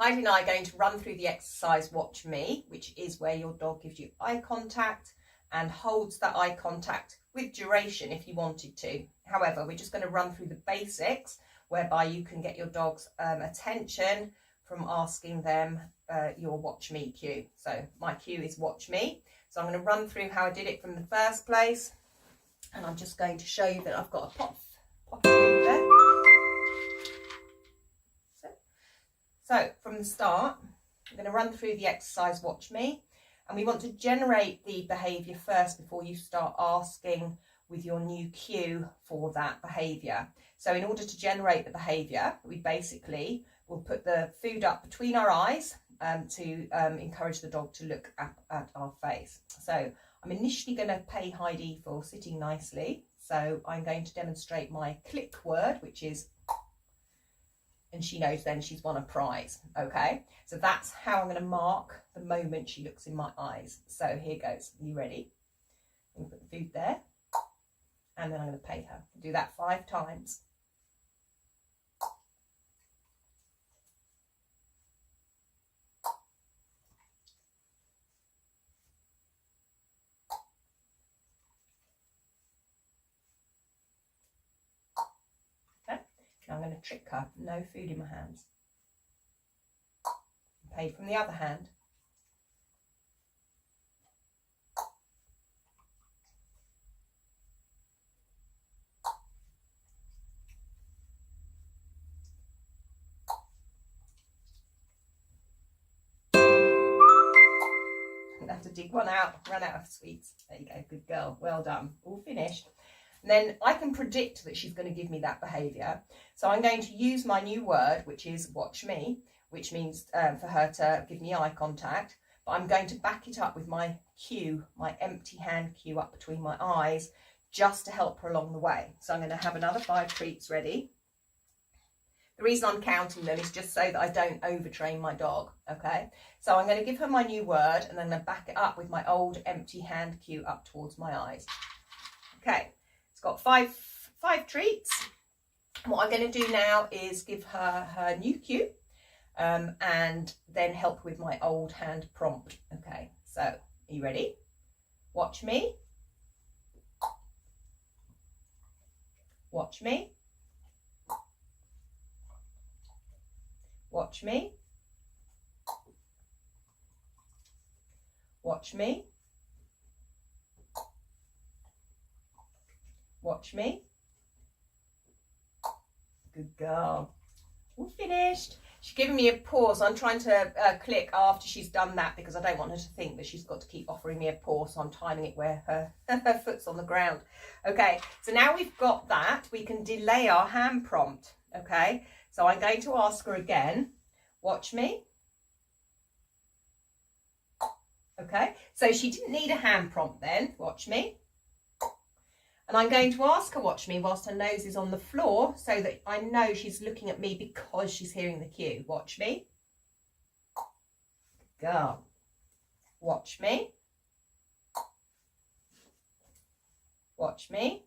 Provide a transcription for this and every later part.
Heidi and I are going to run through the exercise Watch Me, which is where your dog gives you eye contact and holds that eye contact with duration if you wanted to. However, we're just going to run through the basics whereby you can get your dog's attention from asking them your Watch Me cue. So my cue is Watch Me. So I'm going to run through how I did it from the first place, and I'm just going to show you that I've got a pot of food there. So from the start, I'm going to run through the exercise Watch Me, and we want to generate the behaviour first before you start asking with your new cue for that behaviour. So in order to generate the behaviour, we basically will put the food up between our eyes to encourage the dog to look up at our face. So I'm initially going to pay Heidi for sitting nicely. So I'm going to demonstrate my click word, which is, and she knows then she's won a prize. Okay, so that's how I'm going to mark the moment she looks in my eyes. So here goes. Are you ready? I'm going to put the food there, and then I'm going to pay her. Do that 5 times. I'm going to trick her. No food in my hands. Pay from the other hand. I have to dig one out. Run out of sweets. There you go. Good girl. Well done. All finished. And then I can predict that she's going to give me that behaviour. So I'm going to use my new word, which is Watch Me, which means for her to give me eye contact. But I'm going to back it up with my cue, my empty hand cue up between my eyes, just to help her along the way. So I'm going to have another 5 treats ready. The reason I'm counting them is just so that I don't overtrain my dog, okay? So I'm going to give her my new word, and then I'm going to back it up with my old empty hand cue up towards my eyes. Okay. It's got five treats. What I'm going to do now is give her her new cue and then help with my old hand prompt. Okay, so are you ready? Watch me. Watch me. Watch me. Watch me. Watch me. Good girl. All finished. She's giving me a pause. I'm trying to click after she's done that because I don't want her to think that she's got to keep offering me a pause. So I'm timing it where her foot's on the ground. Okay, so now we've got that, we can delay our hand prompt. Okay, so I'm going to ask her again. Watch me. Okay, so she didn't need a hand prompt then. Watch me. And I'm going to ask her watch me whilst her nose is on the floor so that I know she's looking at me because she's hearing the cue. Watch me. Girl. Watch me. Watch me.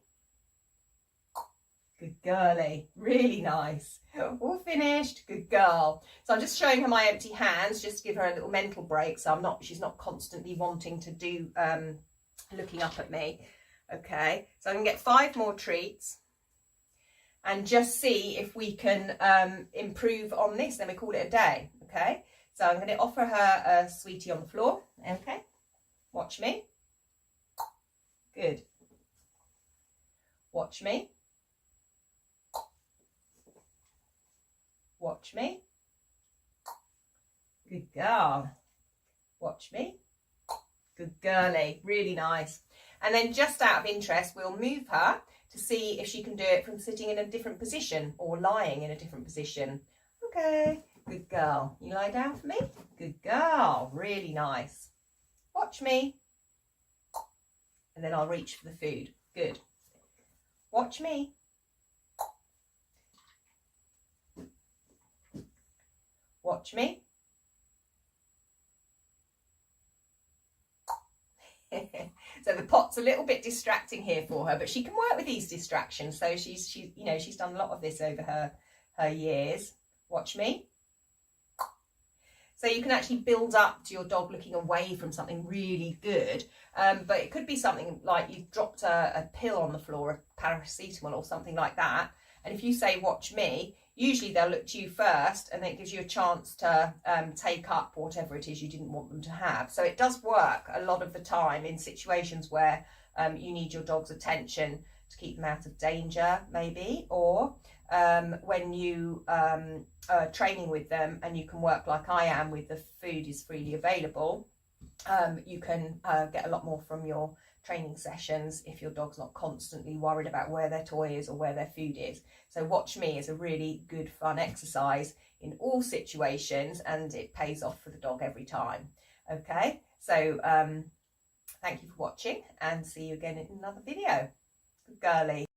Good girly. Really nice. All finished. Good girl. So I'm just showing her my empty hands just to give her a little mental break so she's not constantly wanting to do looking up at me. Okay, so I can get 5 more treats and just see if we can improve on this. Then we call it a day. Okay, so I'm going to offer her a sweetie on the floor. Okay, watch me. Good. Watch me. Watch me. Good girl. Watch me. Good girly. Really nice. And then just out of interest, we'll move her to see if she can do it from sitting in a different position or lying in a different position. Okay, good girl. You lie down for me? Good girl. Really nice. Watch me. And then I'll reach for the food. Good. Watch me. Watch me. So the pot's a little bit distracting here for her, but she can work with these distractions. So she's done a lot of this over her years. Watch me. So you can actually build up to your dog looking away from something really good. But it could be something like you've dropped a pill on the floor, a paracetamol or something like that. And if you say, watch me, usually they'll look to you first, and it gives you a chance to take up whatever it is you didn't want them to have. So it does work a lot of the time in situations where you need your dog's attention to keep them out of danger, maybe, or when you are training with them and you can work like I am with the food is freely available, you can get a lot more from your training sessions if your dog's not constantly worried about where their toy is or where their food is. So watch me is a really good fun exercise in all situations, and it pays off for the dog every time. Okay, so thank you for watching, and see you again in another video. Good girly.